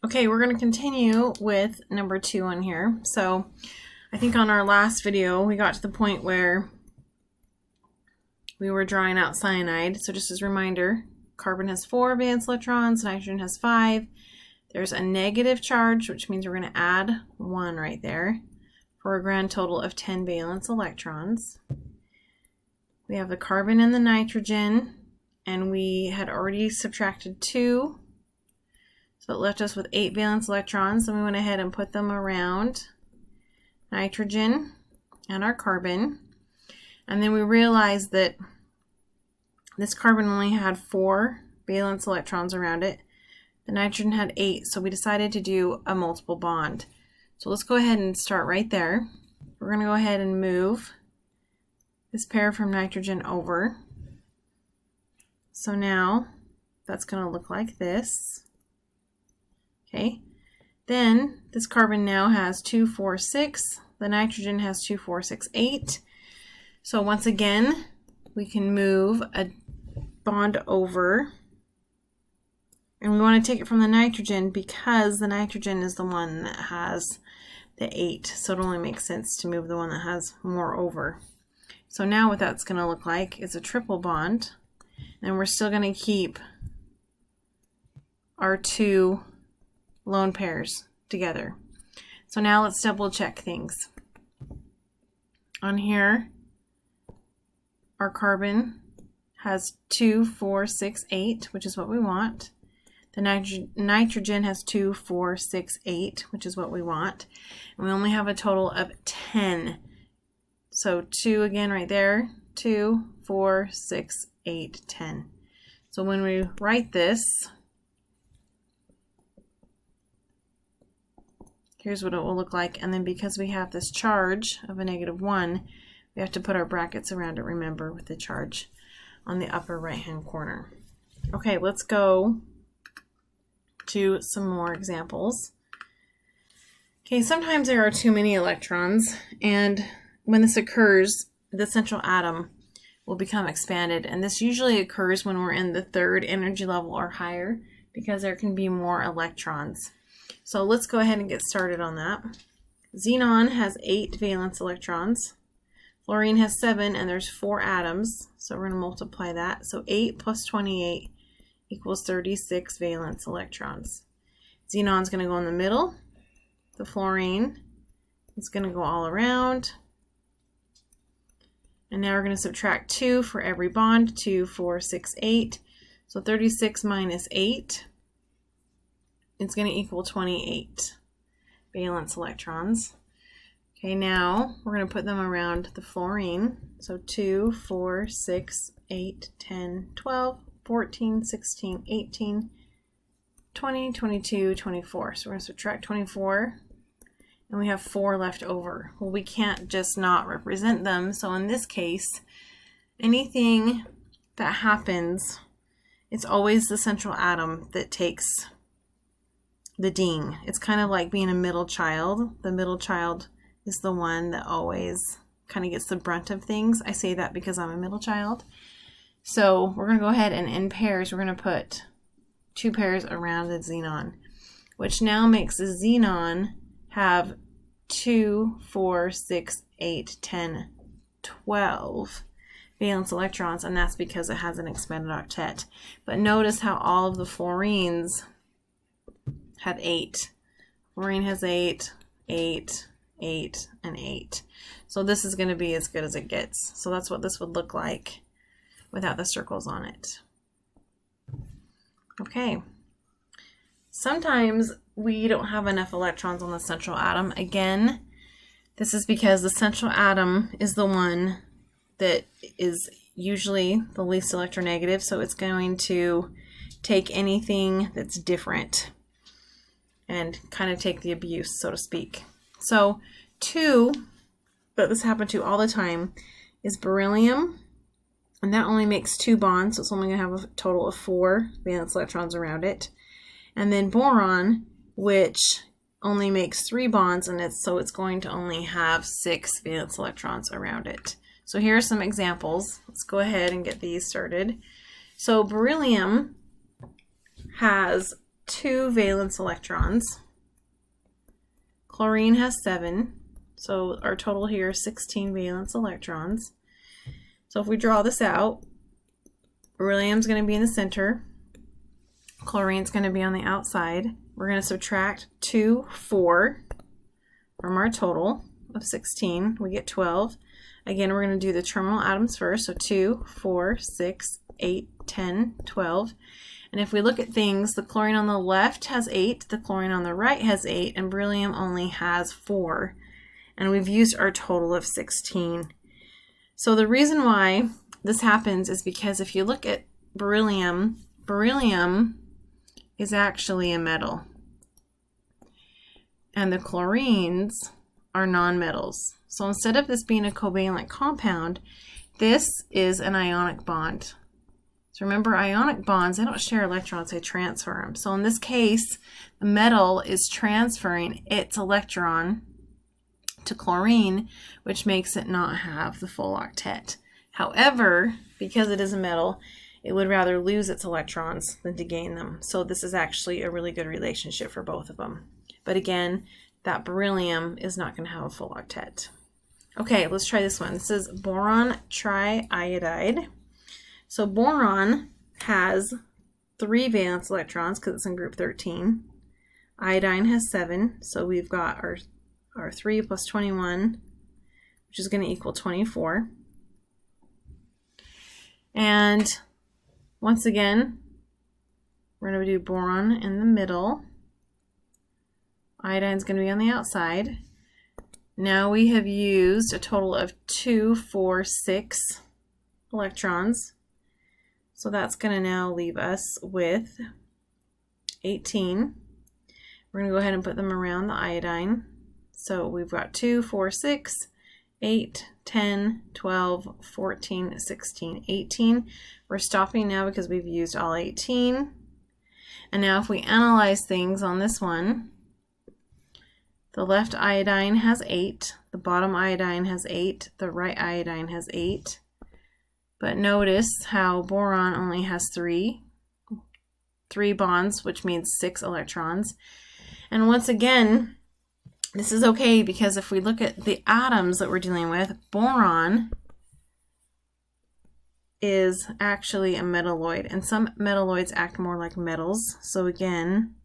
Okay, we're going to continue with number 2 on here. So I think on our last video, we got to the point where we were drawing out cyanide. So just as a reminder, carbon has 4 valence electrons, nitrogen has 5. There's a negative charge, which means we're going to add 1 right there for a grand total of 10 valence electrons. We have the carbon and the nitrogen, and we had already subtracted 2. So it left us with 8 valence electrons, and we went ahead and put them around nitrogen and our carbon. And then we realized that this carbon only had 4 valence electrons around it. The nitrogen had 8, so we decided to do a multiple bond. So let's go ahead and start right there. We're going to go ahead and move this pair from nitrogen over. So now that's going to look like this. Okay, then this carbon now has 2, 4, 6. The nitrogen has 2, 4, 6, 8. So once again, we can move a bond over. And we want to take it from the nitrogen because the nitrogen is the one that has the 8. So it only makes sense to move the one that has more over. So now what that's going to look like is a triple bond. And we're still going to keep our 2 lone pairs together. So now let's double check things. On here, our carbon has 2, 4, 6, 8, which is what we want. The nitrogen has 2, 4, 6, 8, which is what we want. And we only have a total of 10. So 2 again right there, 2, 4, 6, 8, 10. So when we write this, here's what it will look like. And then because we have this charge of a -1, we have to put our brackets around it, remember, with the charge on the upper right-hand corner. Okay, let's go to some more examples. Okay, sometimes there are too many electrons, and when this occurs, the central atom will become expanded, and this usually occurs when we're in the 3rd energy level or higher because there can be more electrons. So let's go ahead and get started on that. Xenon has 8 valence electrons. Fluorine has 7, and there's 4 atoms, so we're going to multiply that. So 8 plus 28 equals 36 valence electrons. Xenon's going to go in the middle. The fluorine is going to go all around. And now we're going to subtract 2 for every bond. 2, 4, 6, 8. So 36 minus 8 is going to equal 28 valence electrons. Okay, now we're going to put them around the fluorine. So 2, 4, 6, 8, 10, 12, 14, 16, 18, 20, 22, 24. So we're going to subtract 24, and we have 4 left over. Well, we can't just not represent them. So in this case, anything that happens, it's always the central atom that takes the ding. It's kind of like being a middle child. The middle child is the one that always kind of gets the brunt of things. I say that because I'm a middle child. So we're going to go ahead and in pairs, we're going to put 2 pairs around the xenon, which now makes the xenon have 2, 4, 6, 8, 10, 12 valence electrons, and that's because it has an expanded octet. But notice how all of the fluorines had 8. Fluorine has 8, 8, 8, and 8. So this is going to be as good as it gets. So that's what this would look like without the circles on it. Okay. Sometimes we don't have enough electrons on the central atom. Again, this is because the central atom is the one that is usually the least electronegative, so it's going to take anything that's different and kind of take the abuse, so to speak. So 2, that this happened to all the time, is beryllium, and that only makes 2 bonds, so it's only going to have a total of 4 valence electrons around it. And then boron, which only makes 3 bonds, and it's going to only have 6 valence electrons around it. So here are some examples. Let's go ahead and get these started. So beryllium has 2 valence electrons. Chlorine has 7. So our total here is 16 valence electrons. So if we draw this out, beryllium's going to be in the center. Chlorine's going to be on the outside. We're going to subtract 2, 4 from our total of 16. We get 12. Again, we're going to do the terminal atoms first. So 2, 4, 6, 8, 10, 12. And if we look at things, the chlorine on the left has 8, the chlorine on the right has 8, and beryllium only has 4. And we've used our total of 16. So the reason why this happens is because if you look at beryllium, beryllium is actually a metal. And the chlorines are nonmetals. So instead of this being a covalent compound, this is an ionic bond. So remember, ionic bonds, they don't share electrons, they transfer them. So in this case, the metal is transferring its electron to chlorine, which makes it not have the full octet. However, because it is a metal, it would rather lose its electrons than to gain them. So this is actually a really good relationship for both of them. But again, that beryllium is not going to have a full octet. Okay, let's try this one. This is boron triiodide. So boron has 3 valence electrons because it's in group 13. Iodine has 7, so we've got our 3 plus 21, which is going to equal 24. And once again, we're going to do boron in the middle. Iodine is going to be on the outside. Now we have used a total of 2, 4, 6 electrons. So that's going to now leave us with 18. We're going to go ahead and put them around the iodine. So we've got 2, 4, 6, 8, 10, 12, 14, 16, 18. We're stopping now because we've used all 18. And now if we analyze things on this one, the left iodine has 8, the bottom iodine has 8, the right iodine has 8. But notice how boron only has 3 bonds, which means 6 electrons. And once again, this is okay because if we look at the atoms that we're dealing with, boron is actually a metalloid, and some metalloids act more like metals. So again,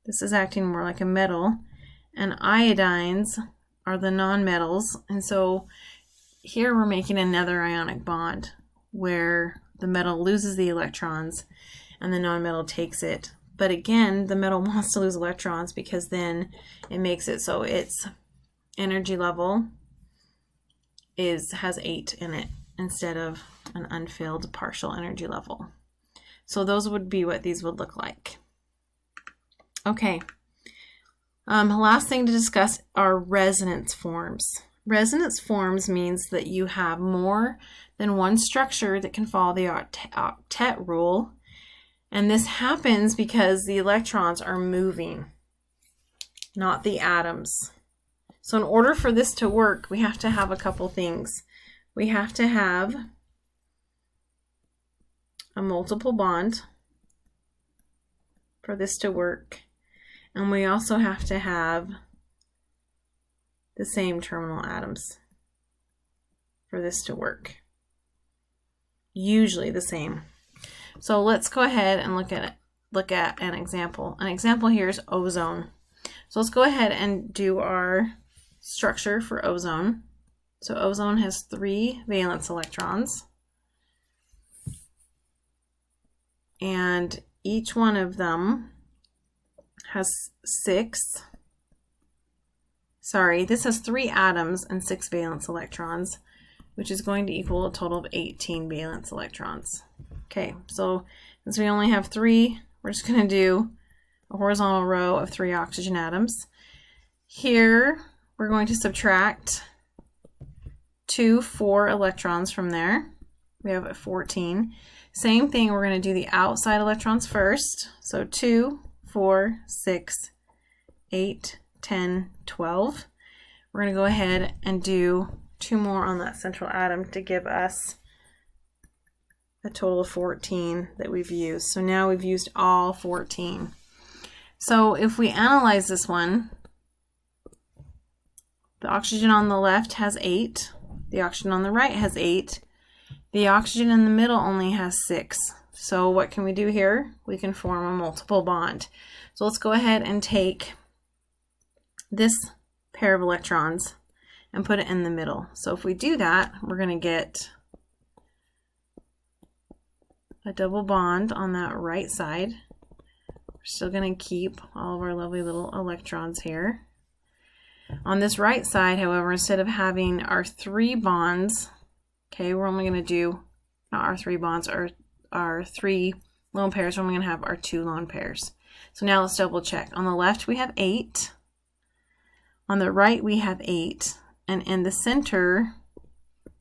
this is acting more like a metal, and iodines are the nonmetals, and so here we're making another ionic bond where the metal loses the electrons and the nonmetal takes it. But again, the metal wants to lose electrons because then it makes it so its energy level has 8 in it instead of an unfilled partial energy level. So those would be what these would look like. Okay. Last thing to discuss are resonance forms. Resonance forms means that you have more than one structure that can follow the octet rule. And this happens because the electrons are moving, not the atoms. So in order for this to work, we have to have a couple things. We have to have a multiple bond for this to work. And we also have to have the same terminal atoms for this to work. Usually the same. So let's go ahead and look at an example. An example here is ozone. So let's go ahead and do our structure for ozone. So ozone has 3 valence electrons. And each one of them has 6. Sorry, this has 3 atoms and 6 valence electrons, which is going to equal a total of 18 valence electrons. Okay, so since we only have 3, we're just going to do a horizontal row of 3 oxygen atoms. Here, we're going to subtract 2 4 electrons from there. We have 14. Same thing, we're going to do the outside electrons first. So 2, 4, 6, 8, 10, 12. We're going to go ahead and do 2 more on that central atom to give us a total of 14 that we've used. So now we've used all 14. So if we analyze this one, the oxygen on the left has 8, the oxygen on the right has 8, the oxygen in the middle only has 6. So what can we do here? We can form a multiple bond. So let's go ahead and take this pair of electrons and put it in the middle. So if we do that, we're going to get a double bond on that right side. We're still going to keep all of our lovely little electrons here. On this right side, however, instead of having our 3 bonds, okay, we're only going to do, not our 3 bonds, our 3 lone pairs, we're only going to have our 2 lone pairs. So now let's double check. On the left, we have 8. On the right, we have 8. And in the center,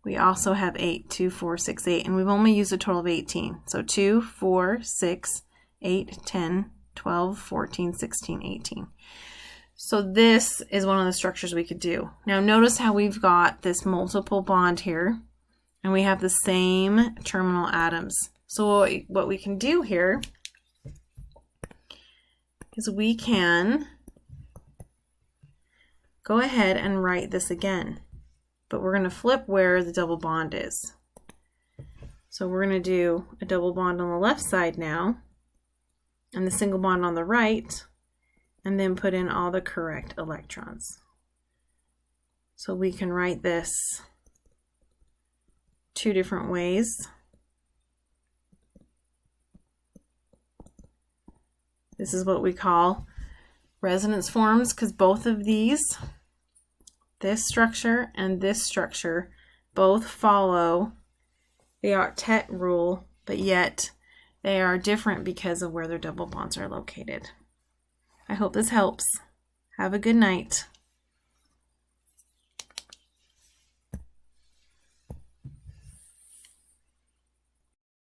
we also have 8, 2, 4, 6, 8. And we've only used a total of 18. So 2, 4, 6, 8, 10, 12, 14, 16, 18. So this is one of the structures we could do. Now notice how we've got this multiple bond here, and we have the same terminal atoms. So what we can do here is we can go ahead and write this again, but we're going to flip where the double bond is. So we're going to do a double bond on the left side now, and the single bond on the right, and then put in all the correct electrons. So we can write this 2 different ways. This is what we call resonance forms, because both of these, this structure and this structure, both follow the octet rule, but yet they are different because of where their double bonds are located. I hope this helps. Have a good night.